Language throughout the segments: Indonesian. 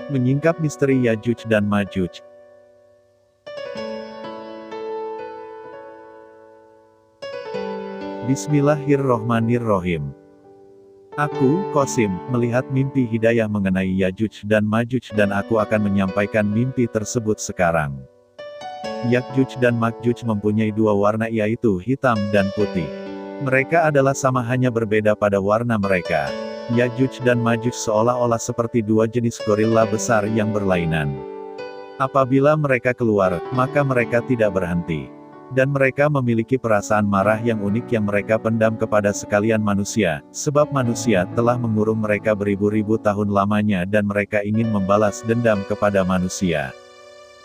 Menyingkap misteri Yajuj dan Majuj. Bismillahirrohmanirrohim. Aku, Qasim, melihat mimpi hidayah mengenai Yajuj dan Majuj dan aku akan menyampaikan mimpi tersebut sekarang. Yajuj dan Majuj mempunyai dua warna yaitu hitam dan putih. Mereka adalah sama hanya berbeda pada warna mereka. Yajuj dan Majuj seolah-olah seperti dua jenis gorila besar yang berlainan. Apabila mereka keluar, maka mereka tidak berhenti. Dan mereka memiliki perasaan marah yang unik yang mereka pendam kepada sekalian manusia, sebab manusia telah mengurung mereka beribu-ribu tahun lamanya dan mereka ingin membalas dendam kepada manusia.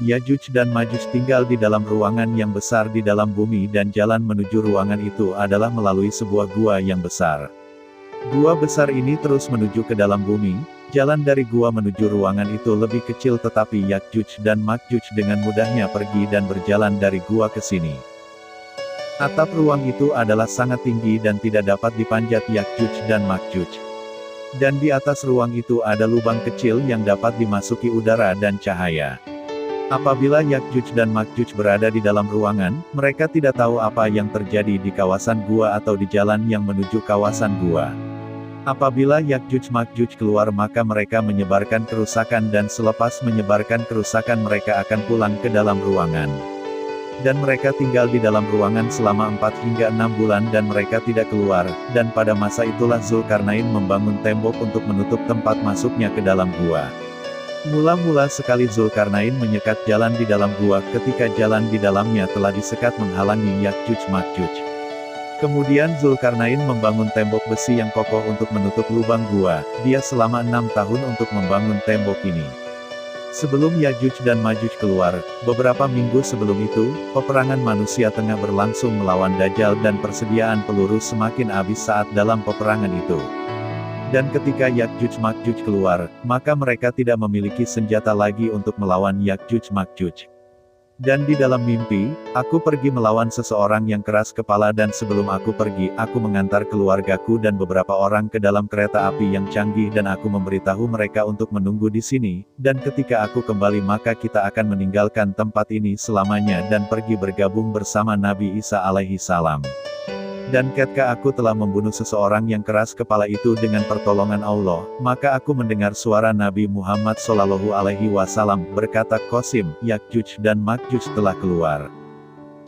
Yajuj dan Majuj tinggal di dalam ruangan yang besar di dalam bumi dan jalan menuju ruangan itu adalah melalui sebuah gua yang besar. Gua besar ini terus menuju ke dalam bumi. Jalan dari gua menuju ruangan itu lebih kecil tetapi Yajuj dan Majuj dengan mudahnya pergi dan berjalan dari gua ke sini. Atap ruang itu adalah sangat tinggi dan tidak dapat dipanjat Yajuj dan Majuj. Dan di atas ruang itu ada lubang kecil yang dapat dimasuki udara dan cahaya. Apabila Yajuj dan Majuj berada di dalam ruangan, mereka tidak tahu apa yang terjadi di kawasan gua atau di jalan yang menuju kawasan gua. Apabila Yajuj Majuj keluar maka mereka menyebarkan kerusakan dan selepas menyebarkan kerusakan mereka akan pulang ke dalam ruangan. Dan mereka tinggal di dalam ruangan selama 4 hingga 6 bulan dan mereka tidak keluar, dan pada masa itulah Zulkarnain membangun tembok untuk menutup tempat masuknya ke dalam gua. Mula-mula sekali Zulkarnain menyekat jalan di dalam gua ketika jalan di dalamnya telah disekat menghalangi Yajuj Majuj. Kemudian Zulkarnain membangun tembok besi yang kokoh untuk menutup lubang gua, dia selama 6 tahun untuk membangun tembok ini. Sebelum Yajuj dan Majuj keluar, beberapa minggu sebelum itu, peperangan manusia tengah berlangsung melawan Dajjal dan persediaan peluru semakin habis saat dalam peperangan itu. Dan ketika Yajuj Majuj keluar, maka mereka tidak memiliki senjata lagi untuk melawan Yajuj Majuj. Dan di dalam mimpi, aku pergi melawan seseorang yang keras kepala dan sebelum aku pergi, aku mengantar keluargaku dan beberapa orang ke dalam kereta api yang canggih dan aku memberitahu mereka untuk menunggu di sini, dan ketika aku kembali maka kita akan meninggalkan tempat ini selamanya dan pergi bergabung bersama Nabi Isa alaihi salam. Dan ketika aku telah membunuh seseorang yang keras kepala itu dengan pertolongan Allah, maka aku mendengar suara Nabi Muhammad Shallallahu Alaihi Wasallam berkata, Qasim, Yajuj dan Majuj telah keluar.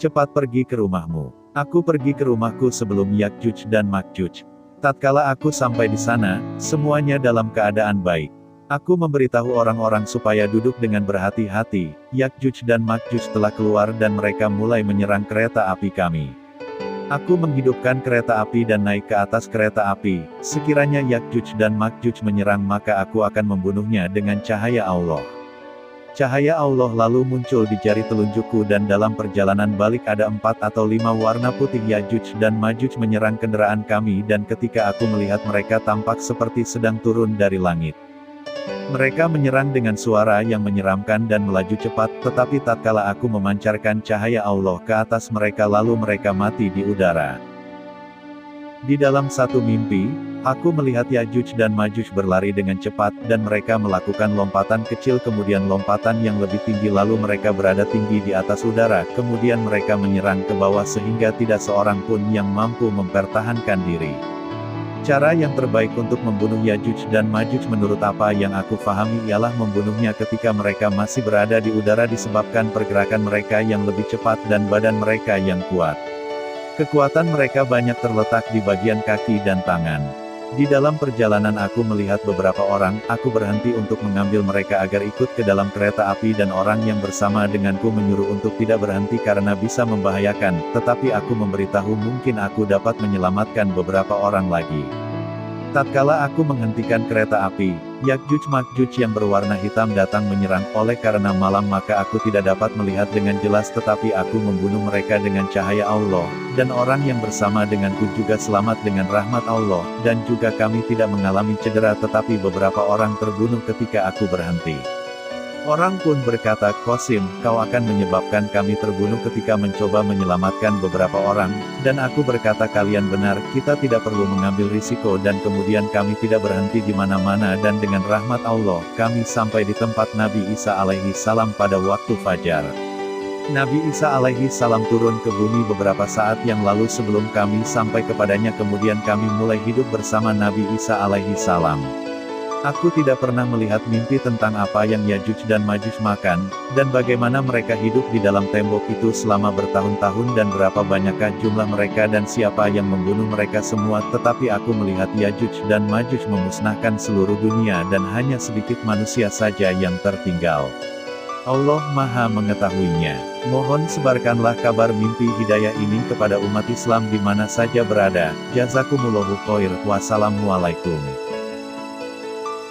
Cepat pergi ke rumahmu. Aku pergi ke rumahku sebelum Yajuj dan Majuj. Tatkala aku sampai di sana, semuanya dalam keadaan baik. Aku memberitahu orang-orang supaya duduk dengan berhati-hati. Yajuj dan Majuj telah keluar dan mereka mulai menyerang kereta api kami. Aku menghidupkan kereta api dan naik ke atas kereta api, sekiranya Yajuj dan Majuj menyerang maka aku akan membunuhnya dengan cahaya Allah. Cahaya Allah lalu muncul di jari telunjukku dan dalam perjalanan balik ada 4 atau 5 warna putih Yajuj dan Majuj menyerang kendaraan kami dan ketika aku melihat mereka tampak seperti sedang turun dari langit. Mereka menyerang dengan suara yang menyeramkan dan melaju cepat, tetapi tatkala aku memancarkan cahaya Allah ke atas mereka lalu mereka mati di udara. Di dalam satu mimpi, aku melihat Yajuj dan Majuj berlari dengan cepat, dan mereka melakukan lompatan kecil kemudian lompatan yang lebih tinggi lalu mereka berada tinggi di atas udara, kemudian mereka menyerang ke bawah sehingga tidak seorang pun yang mampu mempertahankan diri. Cara yang terbaik untuk membunuh Yajuj dan Majuj menurut apa yang aku fahami ialah membunuhnya ketika mereka masih berada di udara disebabkan pergerakan mereka yang lebih cepat dan badan mereka yang kuat. Kekuatan mereka banyak terletak di bagian kaki dan tangan. Di dalam perjalanan aku melihat beberapa orang, aku berhenti untuk mengambil mereka agar ikut ke dalam kereta api dan orang yang bersama denganku menyuruh untuk tidak berhenti karena bisa membahayakan, tetapi aku memberitahu mungkin aku dapat menyelamatkan beberapa orang lagi. Tatkala aku menghentikan kereta api, Yajuj Majuj yang berwarna hitam datang menyerang, oleh karena malam maka aku tidak dapat melihat dengan jelas tetapi aku membunuh mereka dengan cahaya Allah, dan orang yang bersama denganku juga selamat dengan rahmat Allah, dan juga kami tidak mengalami cedera tetapi beberapa orang terbunuh ketika aku berhenti. Orang pun berkata, Qasim, kau akan menyebabkan kami terbunuh ketika mencoba menyelamatkan beberapa orang, dan aku berkata kalian benar, kita tidak perlu mengambil risiko dan kemudian kami tidak berhenti di mana-mana dan dengan rahmat Allah, kami sampai di tempat Nabi Isa alaihi salam pada waktu fajar. Nabi Isa alaihi salam turun ke bumi beberapa saat yang lalu sebelum kami sampai kepadanya kemudian kami mulai hidup bersama Nabi Isa alaihi salam. Aku tidak pernah melihat mimpi tentang apa yang Yajuj dan Majuj makan, dan bagaimana mereka hidup di dalam tembok itu selama bertahun-tahun dan berapa banyakkah jumlah mereka dan siapa yang membunuh mereka semua, tetapi aku melihat Yajuj dan Majuj memusnahkan seluruh dunia dan hanya sedikit manusia saja yang tertinggal. Allah Maha Mengetahuinya. Mohon sebarkanlah kabar mimpi hidayah ini kepada umat Islam di mana saja berada. Jazakumullahu khair. Wassalamualaikum.